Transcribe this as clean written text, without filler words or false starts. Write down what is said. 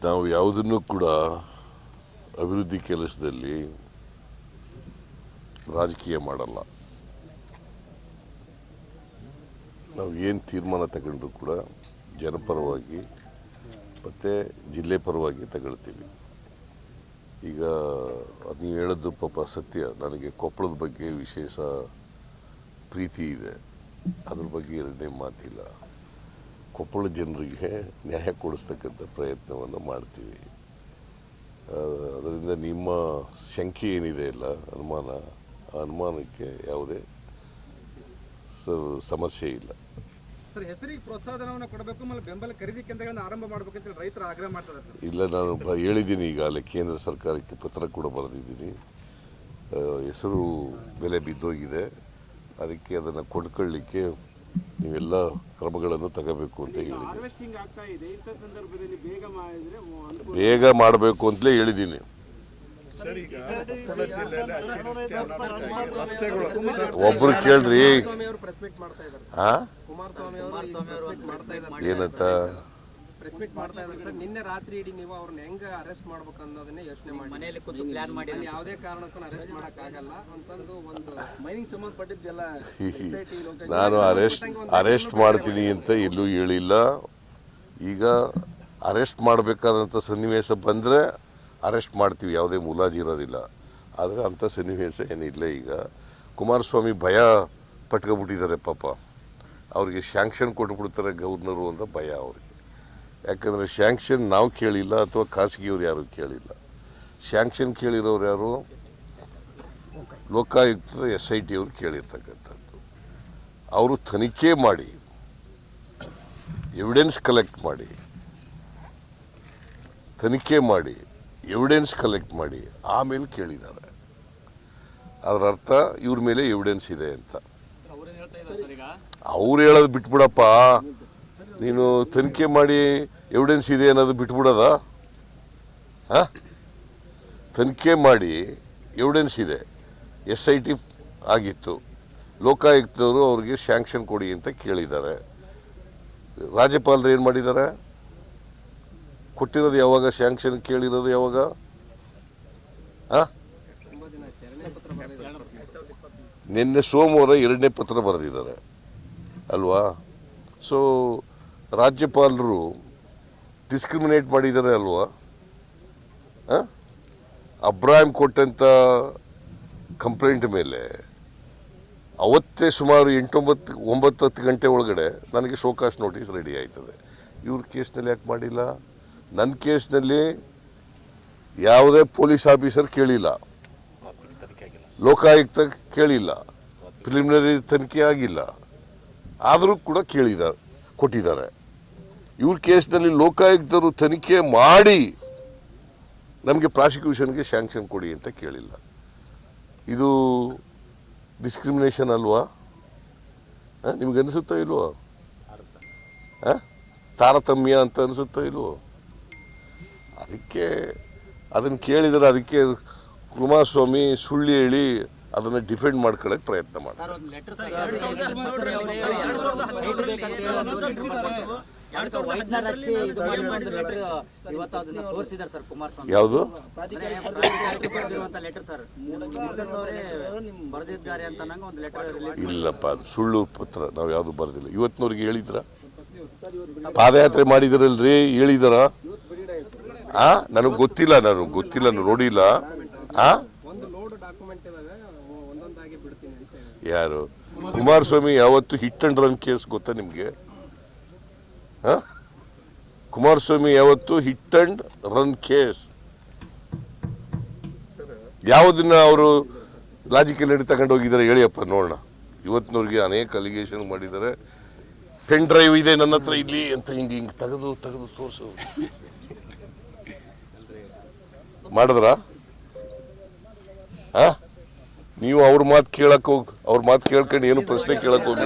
ನಾವು ಯಾವುದನ್ನು ಕೂಡ ಅಭಿವೃದ್ಧಿ ಕೆಲಸದಲ್ಲಿ ರಾಜಕೀಯ ಮಾಡಲ್ಲ. ನಾವು ಏನು ತೀರ್ಮಾನ ತಗೊಂಡ್ರು ಕೂಡ ಜನಪರವಾಗಿ ಮತ್ತು ಜಿಲ್ಲೆ ಪರವಾಗಿ ತಗೊಳ್ತೀವಿ. ಈಗ ನೀವು ಹೇಳೋದು ಪಾಪ ಸತ್ಯ. ನನಗೆ ಕೊಪ್ಪಳದ ಬಗ್ಗೆ ವಿಶೇಷ ಪ್ರೀತಿ ಇದೆ, ಅದ್ರ ಬಗ್ಗೆ ಎರಡನೇ ಮಾತಿಲ್ಲ. ಕೊಪ್ಪಳ ಜನರಿಗೆ ನ್ಯಾಯ ಕೊಡಿಸ್ತಕ್ಕಂಥ ಪ್ರಯತ್ನವನ್ನು ಮಾಡ್ತೀವಿ. ಅದರಿಂದ ನಿಮ್ಮ ಶಂಕೆ ಏನಿದೆ ಇಲ್ಲ ಅನುಮಾನಕ್ಕೆ ಯಾವುದೇ ಸಮಸ್ಯೆ ಇಲ್ಲ. ಸರ್, ಹೆಸರಿಗೆ ಪ್ರೋತ್ಸಾಹಧನವನ್ನು ಕೊಡಬೇಕು, ಆಮೇಲೆ ಬೆಂಬಲ ಖರೀದಿ ಕೇಂದ್ರಗಳನ್ನು ಆರಂಭ ಮಾಡಬೇಕಂತ ರೈತರು ಆಗ್ರಹ ಮಾಡ್ತಾರೆ. ಇಲ್ಲ, ನಾನು ಹೇಳಿದ್ದೀನಿ ಈಗಾಗಲೇ ಕೇಂದ್ರ ಸರ್ಕಾರಕ್ಕೆ ಪತ್ರ ಕೂಡ ಬರೆದಿದ್ದೀನಿ. ಹೆಸರು ಬೆಲೆ ಬಿದ್ದೋಗಿದೆ, ಅದಕ್ಕೆ ಅದನ್ನು ಕೊಂಡ್ಕೊಳ್ಳಿಕ್ಕೆ ನೀವೆಲ್ಲ ಕ್ರಮಗಳನ್ನು ತಗೋಬೇಕು ಅಂತ ಹೇಳಿದ್ದೀನಿ. ಬೇಗ ಮಾಡಬೇಕು ಅಂತಲೇ ಹೇಳಿದ್ದೀನಿ. ಒಬ್ರು ಕೇಳ್ರಿ ಏನಂತ ನಿನ್ನೆ ರಾತ್ರಿ ಇಡೀ ನೀವು ಅವ್ರನ್ನ ಹೆಂಗ ಅರೆಸ್ಟ್ ಮಾಡ್ಬೇಕು ಅನ್ನೋದನ್ನೇ ಯೋಚನೆ ಮಾಡಿ, ಯಾವುದೇ ಕಾರಣಕ್ಕೂ ಅರೆಸ್ಟ್ ಮಾಡಕ್ ಆಗಲ್ಲ ಅಂತಂದು ಒಂದು ಮೈನಿಂಗ್ ಸಂಬಂಧಪಟ್ಟಿದ್ದೆಲ್ಲ ನಾನು ಅರೆಸ್ಟ್ ಮಾಡ್ತೀನಿ ಅಂತ ಎಲ್ಲೂ ಹೇಳಿಲ್ಲ. ಈಗ ಅರೆಸ್ಟ್ ಮಾಡಬೇಕಾದಂಥ ಸನ್ನಿವೇಶ ಬಂದರೆ ಅರೆಸ್ಟ್ ಮಾಡ್ತೀವಿ, ಯಾವುದೇ ಮುಲಾಜಿ ಇರೋದಿಲ್ಲ. ಆದರೆ ಅಂಥ ಸನ್ನಿವೇಶ ಏನಿಲ್ಲ. ಈಗ ಕುಮಾರಸ್ವಾಮಿ ಭಯ ಪಟ್ಕೊಬಿಟ್ಟಿದ್ದಾರೆ ಪಾಪ. ಅವ್ರಿಗೆ ಶ್ಯಾಂಕ್ಷನ್ ಕೊಟ್ಬಿಡ್ತಾರೆ ಗವರ್ನರು ಅಂತ ಭಯ ಅವ್ರಿಗೆ. ಯಾಕಂದರೆ ಶ್ಯಾಂಕ್ಷನ್ ನಾವು ಕೇಳಿಲ್ಲ ಅಥವಾ ಖಾಸಗಿಯವ್ರು ಯಾರು ಕೇಳಿಲ್ಲ. ಶ್ಯಾಂಕ್ಷನ್ ಕೇಳಿರೋರು ಯಾರು? ಲೋಕಾಯುಕ್ತದ SIT ಅವರು ಕೇಳಿರ್ತಕ್ಕಂಥದ್ದು. ಅವರು ತನಿಖೆ ಮಾಡಿ ಎವಿಡೆನ್ಸ್ ಕಲೆಕ್ಟ್ ಮಾಡಿ ಆಮೇಲೆ ಕೇಳಿದ್ದಾರೆ. ಅದರ ಅರ್ಥ ಇವ್ರ ಮೇಲೆ ಎವಿಡೆನ್ಸ್ ಇದೆ ಅಂತ. ಅವ್ರು ಹೇಳೋದು ಬಿಟ್ಬಿಡಪ್ಪ, ನೀನು ತನಿಖೆ ಮಾಡಿ ಎವಿಡೆನ್ಸ್ ಇದೆ ಅನ್ನೋದು ಬಿಟ್ಬಿಡೋದ? ತನಿಖೆ ಮಾಡಿ ಎವಿಡೆನ್ಸ್ ಇದೆ, SIT ಆಗಿತ್ತು, ಲೋಕಾಯುಕ್ತವರು ಅವ್ರಿಗೆ ಸ್ಯಾಂಕ್ಷನ್ ಕೊಡಿ ಅಂತ ಕೇಳಿದ್ದಾರೆ. ರಾಜ್ಯಪಾಲರು ಏನು ಮಾಡಿದ್ದಾರೆ? ಕೊಟ್ಟಿರೋದು ಯಾವಾಗ? ಸ್ಯಾಂಕ್ಷನ್ ಕೇಳಿರೋದು ಯಾವಾಗ? ನಿನ್ನೆ ಸೋಮವಾರ 2ನೇ ಪತ್ರ ಬರೆದಿದ್ದಾರೆ ಅಲ್ವಾ? ಸೊ ರಾಜ್ಯಪಾಲರು ಡಿಸ್ಕ್ರಿಮಿನೇಟ್ ಮಾಡಿದ್ದಾರೆ ಅಲ್ವಾ? ಅಬ್ರಾಹಿಂ ಕೊಟ್ಟಂಥ ಕಂಪ್ಲೇಂಟ್ ಮೇಲೆ ಅವತ್ತೇ ಸುಮಾರು 8-9 ಗಂಟೆ ಒಳಗಡೆ ನನಗೆ ಶೋಕಾಸ್ ನೋಟಿಸ್ ರೆಡಿ ಆಯ್ತದೆ. ಇವ್ರ ಕೇಸ್ನಲ್ಲಿ ಯಾಕೆ ಮಾಡಿಲ್ಲ? ನನ್ನ ಕೇಸ್ನಲ್ಲಿ ಯಾವುದೇ ಪೊಲೀಸ್ ಆಫೀಸರ್ ಕೇಳಿಲ್ಲ, ಲೋಕಾಯುಕ್ತ ಕೇಳಿಲ್ಲ, ಪ್ರಿಲಿಮಿನರಿ ತನಿಖೆ ಆಗಿಲ್ಲ, ಆದರೂ ಕೂಡ ಕೊಟ್ಟಿದ್ದಾರೆ. ಇವ್ರ ಕೇಸ್ನಲ್ಲಿ ಲೋಕಾಯುಕ್ತರು ತನಿಖೆ ಮಾಡಿ ನಮಗೆ ಪ್ರಾಸಿಕ್ಯೂಷನ್ಗೆ ಸ್ಯಾಂಕ್ಷನ್ ಕೊಡಿ ಅಂತ ಕೇಳಿಲ್ಲ. ಇದು ಡಿಸ್ಕ್ರಿಮಿನೇಷನ್ ಅಲ್ವಾ? ನಿಮ್ಗೆ ಅನಿಸುತ್ತಾ ಇಲ್ವೋ? ತಾರತಮ್ಯ ಅಂತ ಅನಿಸುತ್ತಾ ಇಲ್ವೋ? ಅದಕ್ಕೆ ಅದನ್ನು ಕೇಳಿದರೆ ಅದಕ್ಕೆ ಕುಮಾರಸ್ವಾಮಿ ಸುಳ್ಳು ಹೇಳಿ ಅದನ್ನು ಡಿಫೆಂಡ್ ಮಾಡ್ಕೊಳ್ಳೋಕೆ ಪ್ರಯತ್ನ ಮಾಡ್ತಾರೆ. ಯಾವುದು? ಇಲ್ಲಪ್ಪ, ಅದು ಸುಳ್ಳು ಪತ್ರ. ನಾವು ಯಾವುದು ಬರೆದಿಲ್ಲ. ಇವತ್ತಿನವ್ರಿಗೆ ಹೇಳಿದ್ರ? ಪಾದಯಾತ್ರೆ ಮಾಡಿದ್ರಲ್ರಿ, ಹೇಳಿದಾರ? ನನಗೆ ಗೊತ್ತಿಲ್ಲ, ನಾನು ನೋಡಿಲ್ಲ. ಯಾರು? ಕುಮಾರಸ್ವಾಮಿ ಯಾವತ್ತು ಹಿಟ್ ಅಂಡ್ ರನ್ ಕೇಸ್ ಗೊತ್ತಾ ನಿಮ್ಗೆ? ಕುಮಾರಸ್ವಾಮಿ ಯಾವತ್ತು ಹಿಟ್ ಅಂಡ್ ರನ್ ಕೇಸ್ ಯಾವುದನ್ನ ಅವರು ಲಾಜಿಕಲ್ ನಡಿ ತಗೊಂಡು ಹೋಗಿದ್ದಾರೆ ಹೇಳಿಯಪ್ಪ ನೋಡೋಣ. ಇವತ್ತಿನವ್ರಿಗೆ ಅನೇಕ ಅಲಿಗೇಷನ್ ಮಾಡಿದ್ದಾರೆ. ಪೆನ್ ಡ್ರೈವ್ ಇದೆ ನನ್ನ ಹತ್ರ ಇಲ್ಲಿ ಅಂತ ಹಿಂಗೆ ತೆಗೆದು ತೋರಿಸು ಮಾಡಿದ್ರ? ನೀವು ಅವ್ರ ಮಾತು ಕೇಳ್ಕೊಂಡು ಏನು ಪ್ರಶ್ನೆ ಕೇಳಕ್ ಹೋಗಿ